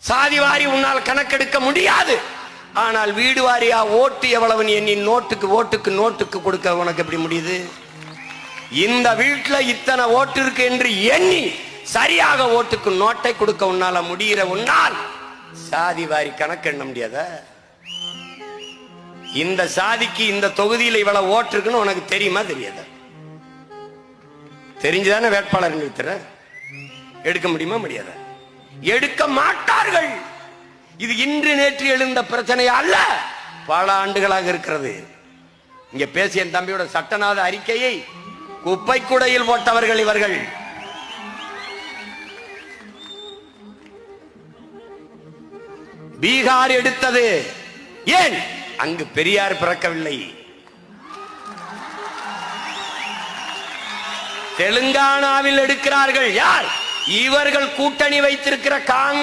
சாதி வாரி உன்னால் கணக்கெடுக்க முடியாது. ஆனால் வீடு வாரியா ஓட்டு எவ்வளவு எண்ணி ஓட்டுக்கு கொடுக்க உனக்கு எப்படி முடியுது? இந்த வீட்டுல இத்தனை ஓட்டு இருக்கு என்று எண்ணி சரியாக ஓட்டுக்கு நோட்டை கொடுக்க உன்னால முடிகிற உன்னால் சாதி வாரி கணக்கு எண்ண முடியாத? இந்த சாதிக்கு இந்த தொகுதியில் இவ்வளவு ஓட்டு இருக்குன்னு உனக்கு தெரியுமா தெரியாத? தெரிஞ்சுதானே வேட்பாளர் நிறுத்துற? எடுக்க முடியுமா முடியாத? எடுக்க மாட்டார்கள். இது இன்று நேற்று எழுந்த பிரச்சனை அல்ல, பல ஆண்டுகளாக இருக்கிறது. இங்க பேசிய என் தம்பியோட சட்டநாத அறிக்கையை குப்பை கூடையில் போட்டவர்கள் இவர்கள். பீகார் எடுத்தது ஏன்? அங்கு பெரியார் பிறக்கவில்லை. தெலுங்கானாவில் எடுக்கிறார்கள் யார்? இவர்கள் கூட்டணி வைத்திருக்கிற காங்கிரஸ்